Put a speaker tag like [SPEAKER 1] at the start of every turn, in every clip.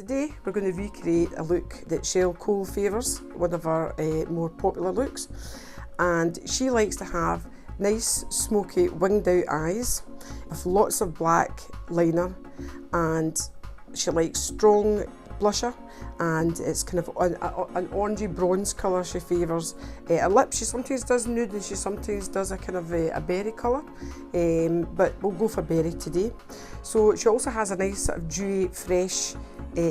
[SPEAKER 1] Today we're going to recreate a look that Cheryl Cole favours, one of our more popular looks, and she likes to have nice smoky winged out eyes with lots of black liner, and she likes strong blusher, and it's kind of an orangey bronze colour she favours. A lip she sometimes does nude and she sometimes does a kind of a berry colour, but we'll go for berry today. So she also has a nice sort of dewy, fresh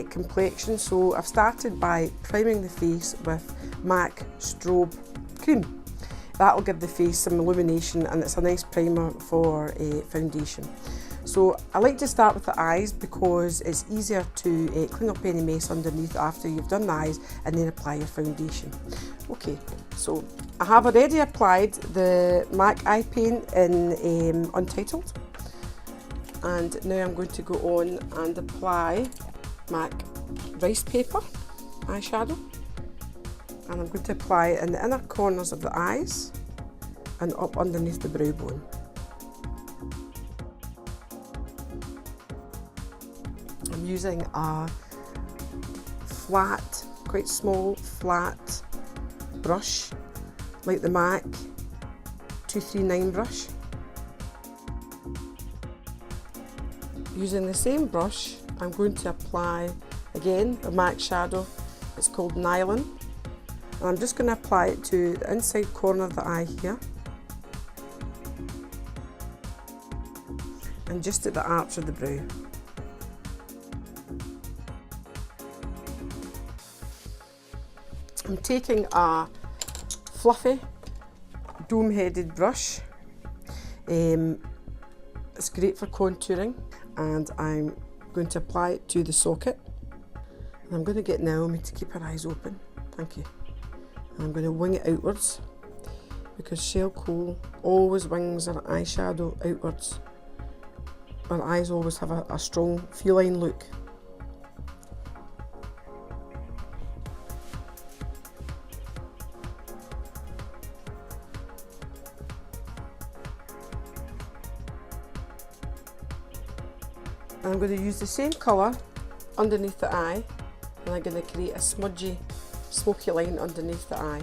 [SPEAKER 1] complexion, so I've started by priming the face with MAC Strobe Cream. That will give the face some illumination, and it's a nice primer for foundation. So I like to start with the eyes because it's easier to clean up any mess underneath after you've done the eyes and then apply your foundation. Okay, so I have already applied the MAC eye paint in Untitled, and now I'm going to go on and apply MAC rice paper eyeshadow, and I'm going to apply it in the inner corners of the eyes and up underneath the brow bone. I'm using a flat, quite small, flat brush like the MAC 239 brush. Using the same brush, I'm going to apply again a MAC shadow. It's called Nylon, and I'm just going to apply it to the inside corner of the eye here and just at the arch of the brow. I'm taking a fluffy dome-headed brush. It's great for contouring, and I'm going to apply it to the socket. And I'm going to get Naomi to keep her eyes open. Thank you. And I'm going to wing it outwards because Cheryl Cole always wings her eyeshadow outwards. Her eyes always have a strong feline look. And I'm going to use the same colour underneath the eye, and I'm going to create a smudgy, smoky line underneath the eye.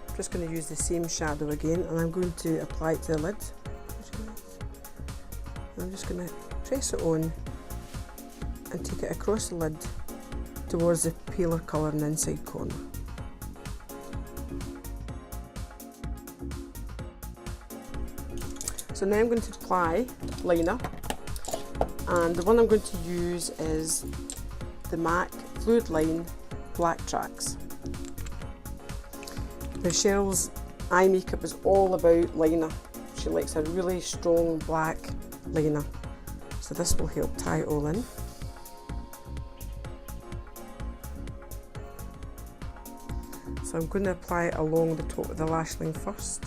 [SPEAKER 1] I'm just going to use the same shadow again, and I'm going to apply it to the lid. I'm just going to press it on and take it across the lid towards the paler colour in the inside corner. So now I'm going to apply liner, and the one I'm going to use is the MAC Fluid Line Black Tracks. Now Cheryl's eye makeup is all about liner. She likes a really strong black liner, so this will help tie it all in. So I'm going to apply it along the top of the lash line first.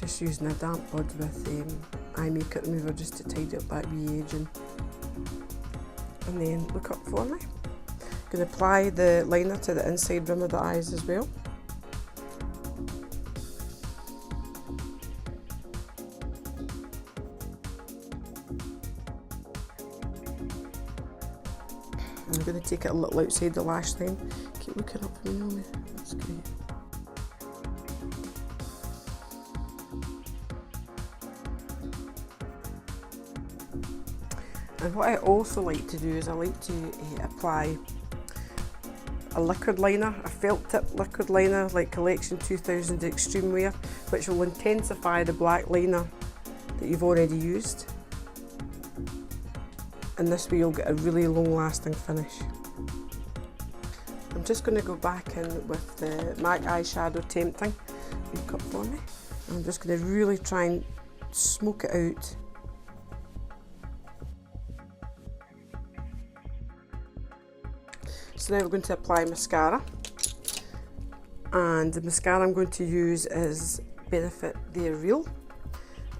[SPEAKER 1] Just using a damp bud with eye makeup remover just to tidy up that wee edge, and then look up for me. I'm going to apply the liner to the inside rim of the eyes as well. I'm going to take it a little outside the lash line. Keep looking up for me, Naomi. That's great. And what I also like to do is I like to apply a liquid liner, a felt tip liquid liner like Collection 2000 Extreme Wear, which will intensify the black liner that you've already used. And this way you'll get a really long lasting finish. I'm just going to go back in with the MAC eyeshadow Tempting. Look up for me. And I'm just going to really try and smoke it out. So now we're going to apply mascara, and the mascara I'm going to use is Benefit They're Real,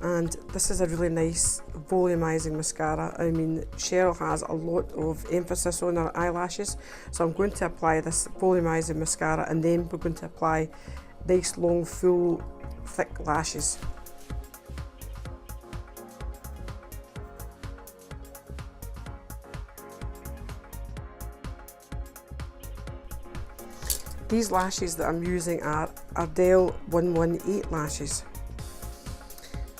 [SPEAKER 1] and this is a really nice volumizing mascara. I mean, Cheryl has a lot of emphasis on her eyelashes, so I'm going to apply this volumizing mascara, and then we're going to apply nice long full thick lashes. These lashes that I'm using are Ardell 118 lashes.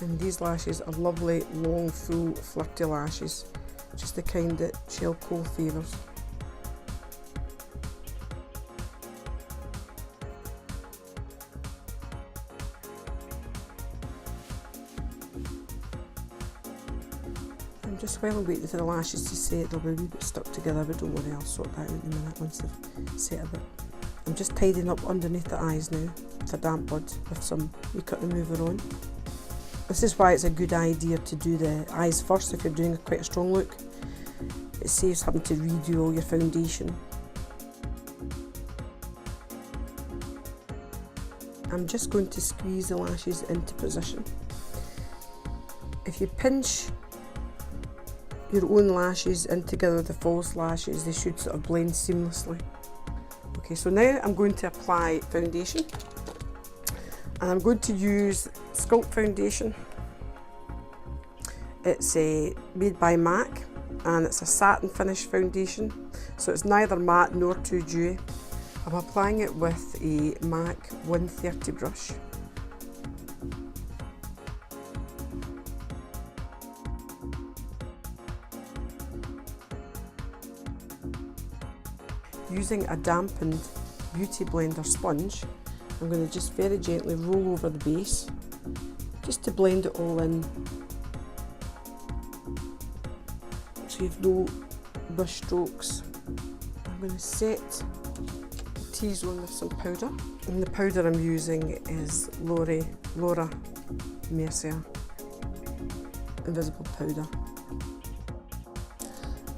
[SPEAKER 1] And these lashes are lovely, long, full, flirty lashes. Just the kind that Cheryl Cole favours. And just while I'm waiting for the lashes to set, they'll be a wee bit stuck together, but don't worry, I'll sort that out in a minute once they've set a bit. I'm just tidying up underneath the eyes now with a damp bud with some makeup remover on. This is why it's a good idea to do the eyes first if you're doing quite a strong look. It saves having to redo all your foundation. I'm just going to squeeze the lashes into position. If you pinch your own lashes in together with the false lashes, they should sort of blend seamlessly. Okay, so now I'm going to apply foundation, and I'm going to use Sculpt foundation. It's made by MAC, and it's a satin finish foundation, so it's neither matte nor too dewy. I'm applying it with a MAC 130 brush. Using a dampened Beauty Blender sponge, I'm going to just very gently roll over the base, just to blend it all in, so you've no brush strokes. I'm going to set the T-zone with some powder, and the powder I'm using is Laura Mercier Invisible Powder.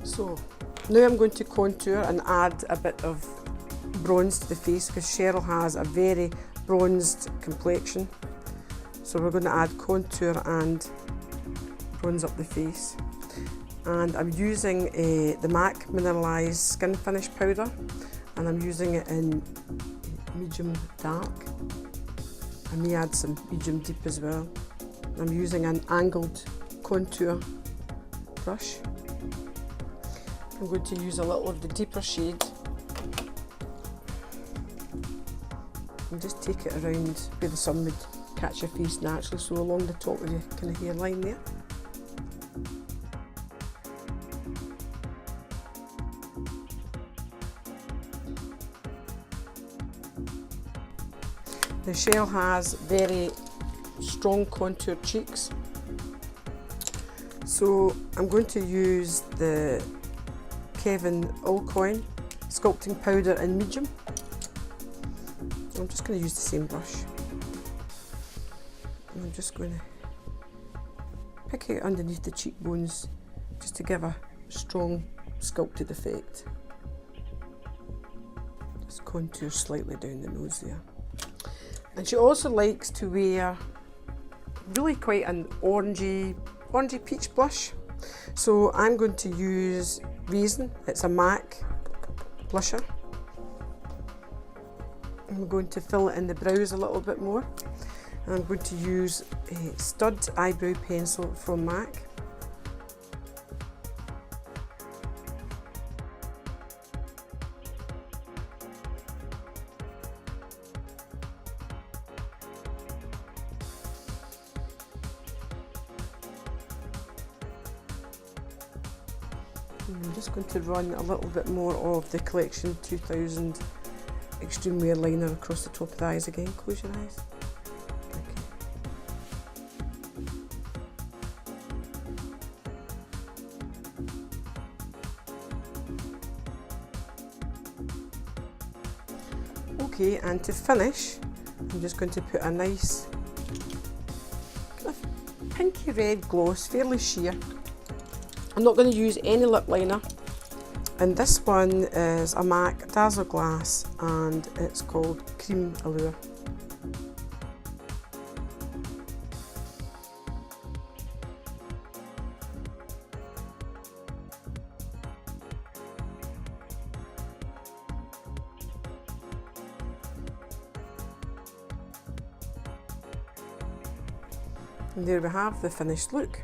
[SPEAKER 1] So now I'm going to contour and add a bit of bronze to the face, because Cheryl has a very bronzed complexion. So we're going to add contour and bronze up the face. And I'm using the MAC Mineralized Skin Finish Powder, and I'm using it in medium dark. I may add some medium deep as well. I'm using an angled contour brush. I'm going to use a little of the deeper shade and just take it around where the sun would catch your face naturally, so along the top of your kind of hairline there. Now Cheryl has very strong contour cheeks, so I'm going to use the Kevin Allcoin sculpting powder in medium. I'm just going to use the same brush, and I'm just going to pick it underneath the cheekbones just to give a strong sculpted effect. Just contour slightly down the nose there. And she also likes to wear really quite an orangey peach blush. So I'm going to use Reason. It's a MAC blusher. I'm going to fill it in the brows a little bit more. And I'm going to use a Stud eyebrow pencil from MAC. I'm just going to run a little bit more of the Collection 2000 Extreme Wear Liner across the top of the eyes again. Close your eyes. Okay, and to finish, I'm just going to put a nice kind of pinky red gloss, fairly sheer. I'm not going to use any lip liner, and this one is a MAC Dazzle Glass, and it's called Cream Allure. And there we have the finished look.